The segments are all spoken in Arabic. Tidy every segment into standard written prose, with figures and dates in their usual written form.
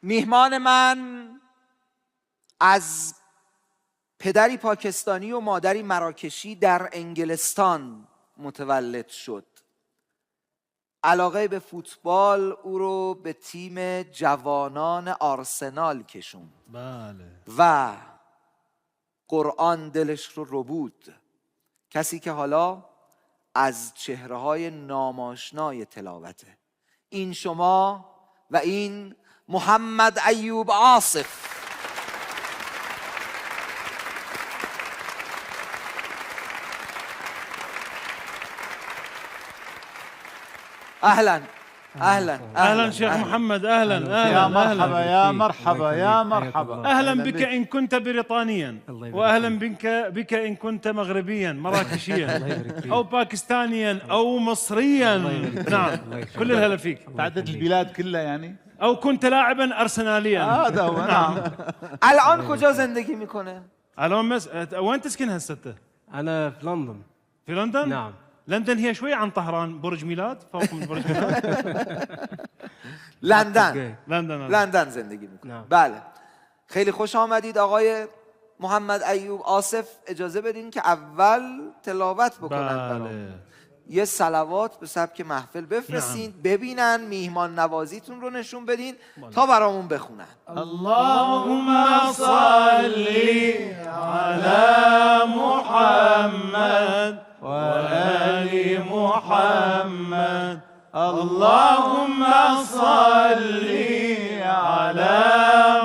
میهمان من از پدری پاکستانی و مادری مراکشی در انگلستان متولد شد. علاقه به فوتبال او رو به تیم جوانان آرسنال کشوند. بله. و قرآن دلش رو ربود. کسی که حالا از چهره‌های ناماشنای تلاوته. این شما و این محمد ایوب آصف. اهلا اهلا اهلا شيخ محمد، اهلا اهلا يا مرحبا أهلاً. يا مرحبا يا مرحبا. اهلا بك ان كنت بريطانيا، واهلا بك ان كنت مغربيا مراكشيا او باكستانيا او مصريا. نعم، كل الهلا فيك. تعدد البلاد كلها يعني. او كنت لاعبا ارسناليا. هذا هو. نعم. الان کجا زندگی میکنه؟ الان وين تسكن هسه انت؟ أنا في لندن. في لندن؟ نعم. لندن هي شوي عن طهران، برج ميلاد، فوق من برج ميلاد. لندن. لندن زندگی میکنه. نه. بله. خیلی خوش آمدید آقای محمد ایوب آصف. اجازه بدین که اول تلاوت بکنن برام. یه صلوات به سبک محفل بفرستین. ببینن میهمان نوازیتون رو نشون بدین تا برامون بخونن. اللهم صل على محمد وآل محمد. اللهم صل على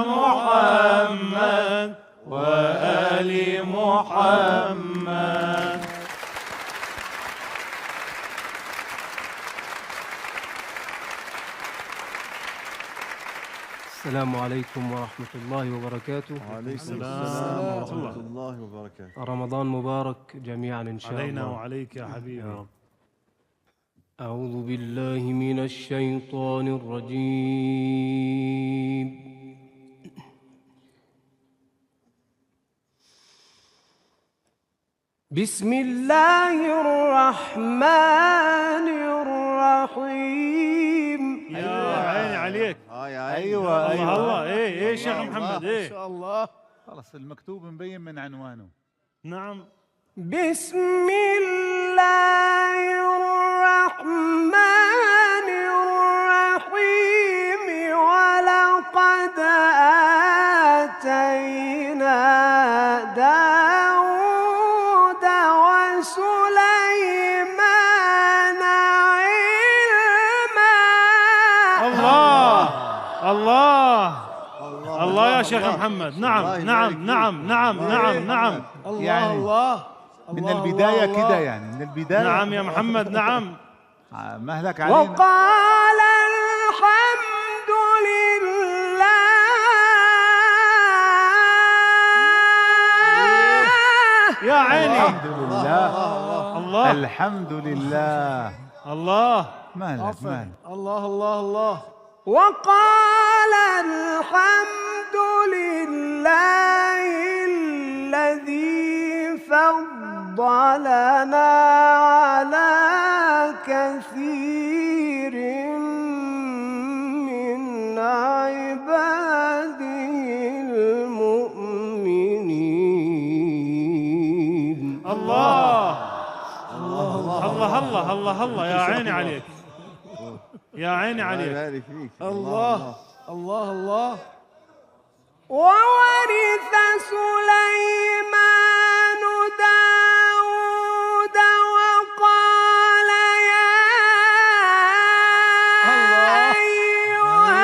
محمد وآل محمد. السلام عليكم ورحمة الله وبركاته. وعليكم السلام ورحمة الله وبركاته. رمضان مبارك جميعا إن شاء الله. علينا وعليك يا حبيبي. أعوذ بالله من الشيطان الرجيم. بسم الله الرحمن الرحيم. يا عيني عليك. ايوه الله الله. ايه شيخ محمد. ما ايه شاء الله. خلص المكتوب مبين من عنوانه. نعم. بسم الله الرحمن الرحيم. ولقد آتينا داود وسليمان علما. الله الله الله يا شيخ محمد. نعم نعم نعم نعم نعم نعم. يعني من البداية كده، يعني من البداية. نعم يا محمد. نعم. مهلك علينا. وقال الحمد لله. يا عيني. الحمد لله. الله الحمد لله. الله. مهلك. الله الله الله. وقال الحمد لله الذي فضلنا على كثير من عباده المؤمنين. الله الله الله الله الله. يا عيني عليك، يا عيني عليك. الله الله الله. وورث سليمان داود وقال يا أيها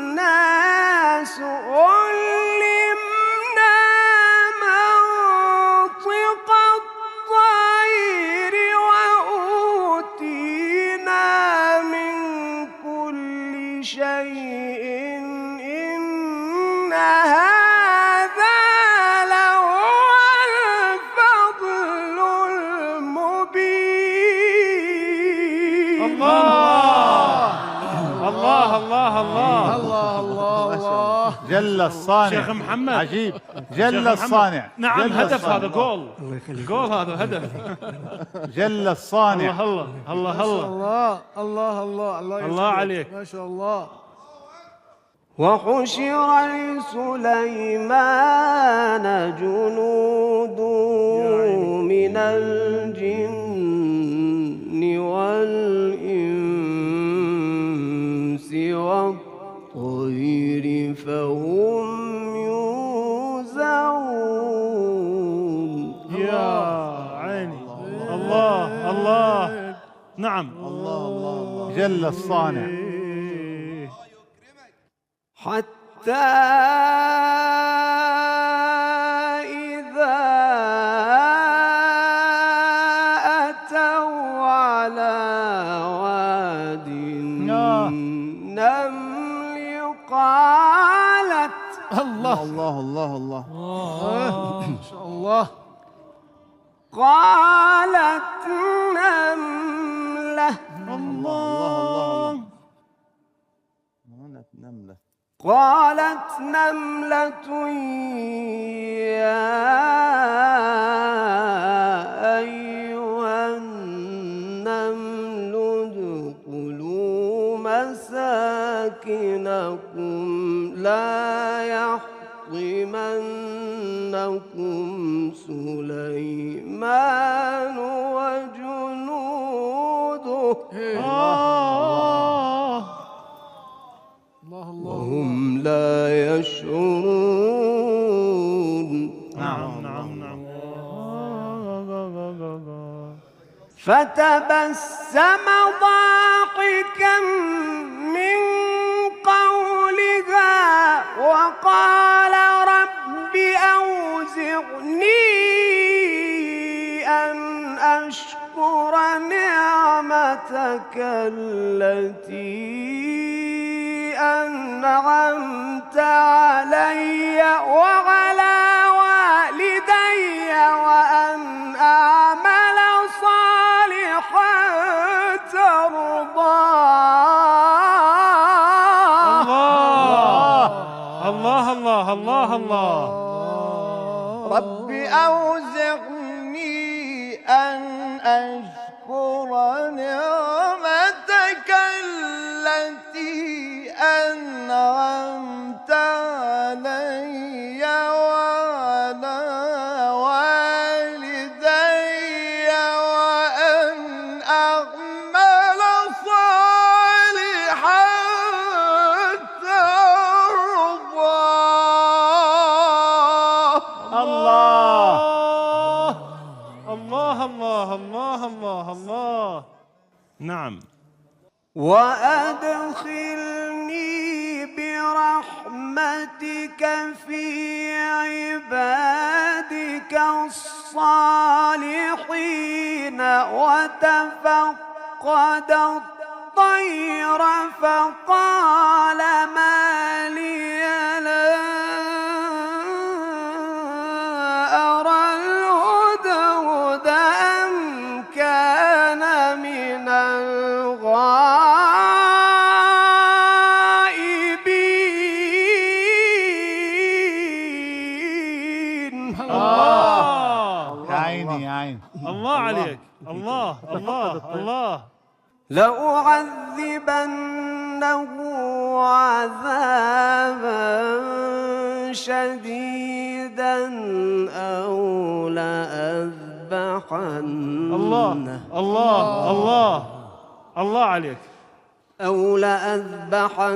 الناس علمنا منطق الطير وأوتينا من كل شيء. إن هذا لهو الفضل المبين. الله الله الله الله. الله. جل الصانع. شيخ محمد عجيب. شيخ جل محمد. الصانع. نعم جل هدف الصانع. هذا جول. جول هذا هدف. جل الصانع. الله الله الله الله. الله الله الله الله عليك. ما شاء الله. وحشر لسليمان جنوده من الجن والإنس والطير فهم يوزعون. يا عيني. الله الله. نعم. جل الصانع. حتى إذا أتوا على واد النمل قالت الله الله الله الله ما شاء الله. قالت نملة الله. قالت نملة يا أيها النمل ادخلوا مساكنكم لا يحطمنكم سليمان وجنوده وهم لا يشعرون. نعم نعم نعم. فتبسم ضاحكا من قولها وقال رب أوزعني أن أشكر نعمتك التي أنعمت علي وعلى والدي وأن أعمل صالحا ترضاه. الله الله الله الله. رب أوزعني أن أشكر نعمتك التي أنعمت علي وعلى والدي وأن أعمل صالحا ترضاه. الله الله الله الله الله الله. نعم. وأدخلني برحمتك في عبادك الصالحين. وتفقد الطير فقال ما لي لا أرى الهدهد أم كان من الغائبين. يا عيني يا عيني. الله عليك. الله الله الله. لأعذبنه عذابا شديدا أو لأذبحنه الله الله الله الله عليك. أو لأذبحنه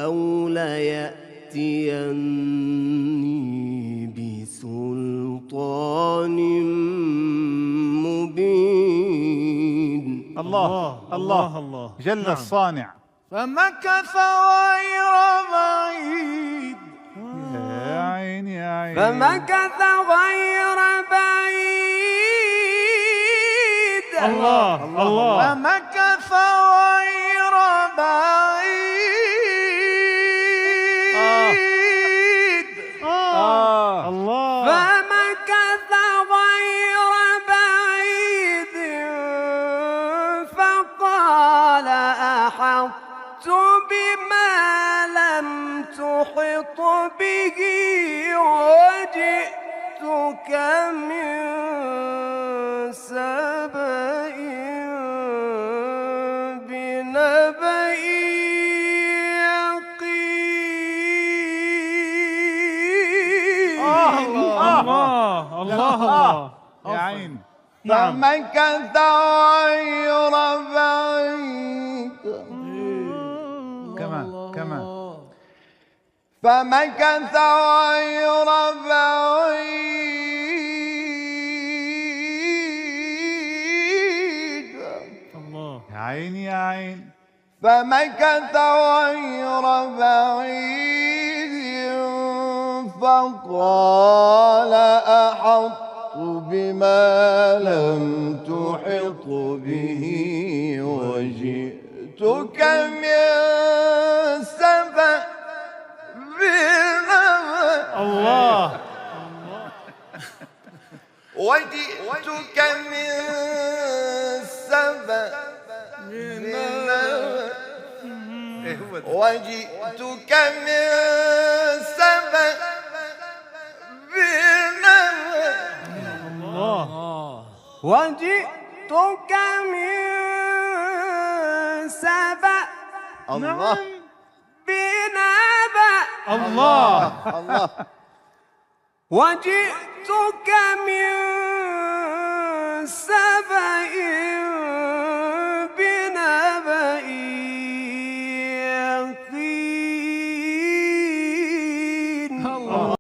أو ليأتيني بسلطان مبين. الله الله الله. جل نعم. الصانع. فمكث غير بعيد يا عيني يا عيني. فمكث غير بعيد الله الله. فمكث غير بعيد الله. فمكث غير بعيد فقال أحطت بما لم تحط به وجئتك من سبأ بنبأ الله الله يا عين. نعم. فمكث غير بعيد كمان فمكث غير بعيد الله. يا عين يا عين. فمكث غير بعيد فقال أحطت بما لم تحط به وجئتك من سبأ بنبأ الله. وجئتك من سبأ بنبأ وجئتك من سبأ بنبأ الله. وجئتك من سبأ الله بنبأ الله. الله وجئتك من سبأ